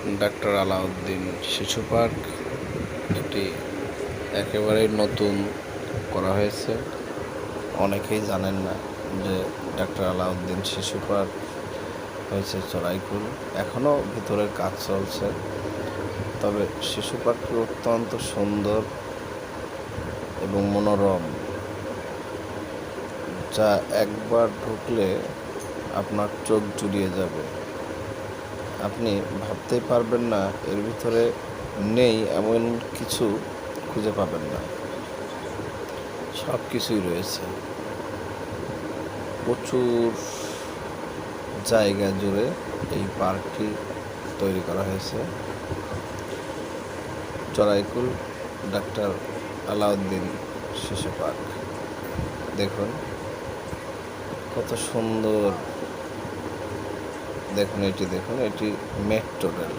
Doctor Alauddin শিশু park এটি একেবারেই নতুন করা হয়েছে। অনেকেই জানেন না যে ডাক্তার আলাউদ্দিন শিশু পার্ক হয়েছে চড়াইকুল। এখনও ভিতরের কাজ চলছে, তবে শিশু পার্কটি অত্যন্ত সুন্দর এবং মনোরম, যা একবার ঢুকলে আপনার চোখ জুড়িয়ে যাবে। আপনি ভাবতেই পারবেন না এর ভিতরে নেই এমন কিছু খুঁজে পাবেন না, সব কিছুই রয়েছে। প্রচুর জায়গা জুড়ে এই পার্কটি তৈরি করা হয়েছে। চড়াইকুল ডাক্তার আলাউদ্দিন শিশু পার্ক দেখুন কত সুন্দর। দেখুন এটি মেট্রো রেল,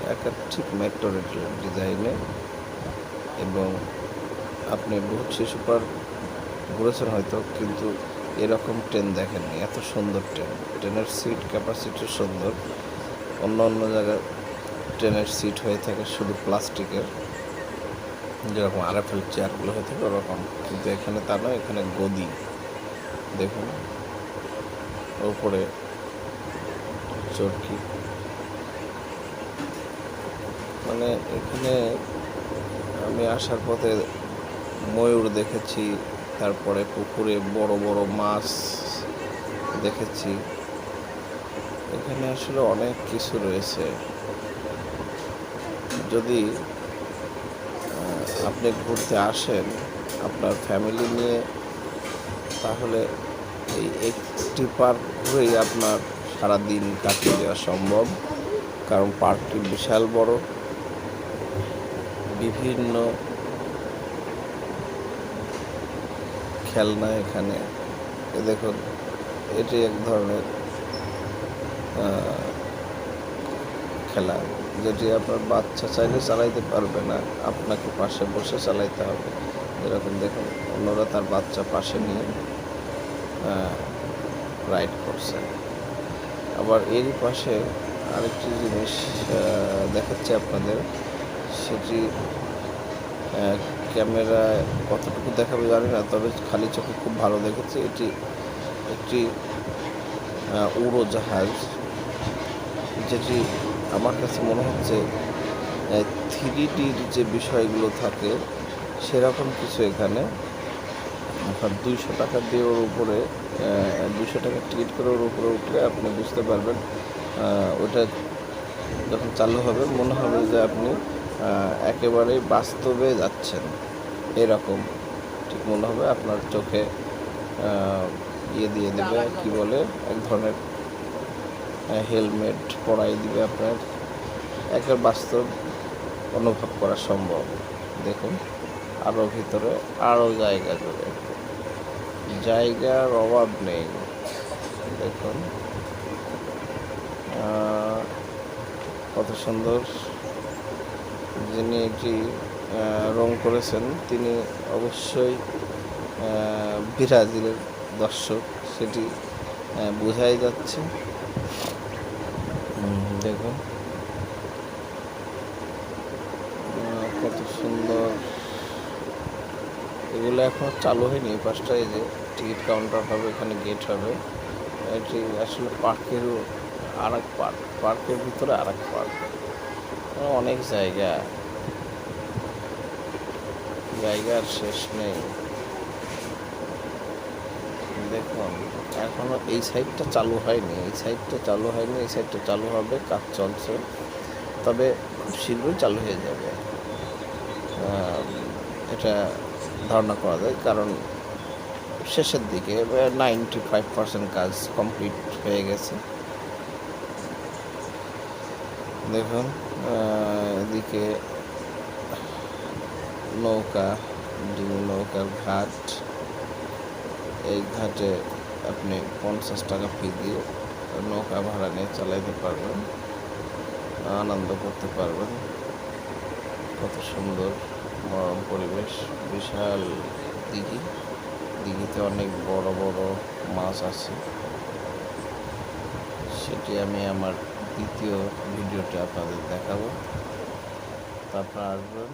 ঠিক মেট্রো রেল ডিজাইনে। এবং আপনি বহুত শিশু পার্ক ঘুরেছেন হয়তো, কিন্তু এরকম ট্রেন দেখেননি। এত সুন্দর ট্রেনের সিট ক্যাপাসিটি সুন্দর। অন্য জায়গায় ট্রেনের সিট হয়ে থাকে শুধু প্লাস্টিকের, যেরকম আরএফএল চেয়ারগুলো হয়ে থাকে ওরকম, কিন্তু এখানে তা নয়, এখানে গদি। দেখুন ওপরে চরকি, মানে এখানে আমি আসার পথে ময়ূর দেখেছি, তারপরে পুকুরে বড় বড় মাছ দেখেছি। এখানে আসলে অনেক কিছু রয়েছে। যদি আপনি ঘুরতে আসেন আপনার ফ্যামিলি নিয়ে, তাহলে এই একটি পার্ক ঘুরেই আপনার সারা দিন কাটিয়ে দেওয়া সম্ভব, কারণ পার্কটি বিশাল বড়। বিভিন্ন খেলনা এখানে। দেখুন এটি এক ধরনের খেলা, যেটি আপনার বাচ্চা চাইলে চালাইতে পারবে না, আপনাকে পাশে বসে চালাইতে হবে। যেরকম দেখুন অন্যরা তার বাচ্চা পাশে নিয়ে রাইড করছে। আবার এরই পাশে আরেকটি জিনিস দেখাচ্ছে আপনাদের, সেটি ক্যামেরায় কতটুকু দেখাবে জানি না, তবে খালি চোখে খুব ভালো দেখেছি। এটি একটি উড়োজাহাজ, যেটি আমার কাছে মনে হচ্ছে 3Dর যে বিষয়গুলো থাকে সেরকম কিছু এখানে। আপনার 200 টাকা দিয়ে ওর উপরে 200 টাকার টিকিট করে ওর উপরে উঠলে আপনি বুঝতে পারবেন। ওটা যখন চালু হবে মনে হবে যে আপনি একেবারেই বাস্তবে যাচ্ছেন, এরকম ঠিক মনে হবে। আপনার চোখে দিয়ে দেবে, কি বলে, এক ধরনের হেলমেট পরাই দিবে, আপনার একের বাস্তব অনুভব করা সম্ভব। দেখুন আরও ভিতরে আরও জায়গা জুড়ে জায়গার অভাব নেই। দেখুন কত সুন্দর। যিনি এটি রং করেছেন তিনি অবশ্যই ব্রাজিলের দর্শক, সেটি বোঝাই যাচ্ছে। দেখুন কত সুন্দর। এগুলো এখনও চালু হয়নি। এই পাশটা এই যে টিকিট কাউন্টার হবে, এখানে গেট হবে। এটি আসলে পার্কেরও আর এক পার্কের ভিতরে আর এক পার্ক। অনেক জায়গার শেষ নেই। দেখুন এখনও এই সাইডটা চালু হয়নি, এই সাইডটা চালু হবে, কাজ চলছে, তবে খুব শীঘ্রই চালু হয়ে যাবে এটা ধারণা করা যায়, কারণ শেষের দিকে 95% কাজ কমপ্লিট হয়ে গেছে। দেখুন এদিকে নৌকার ঘাট। এই ঘাটে আপনি 50 টাকা ফি দিয়ে নৌকা ভাড়া নিয়ে চালাইতে পারবেন, আনন্দ করতে পারবেন। কত সুন্দর মনোরম পরিবেশ, বিশাল দিঘিতে অনেক বড় বড় মাছ আছে, সেটি আমি আমার দ্বিতীয় ভিডিওটি আপনাদের দেখাবো। তো আপনারা আসবেন।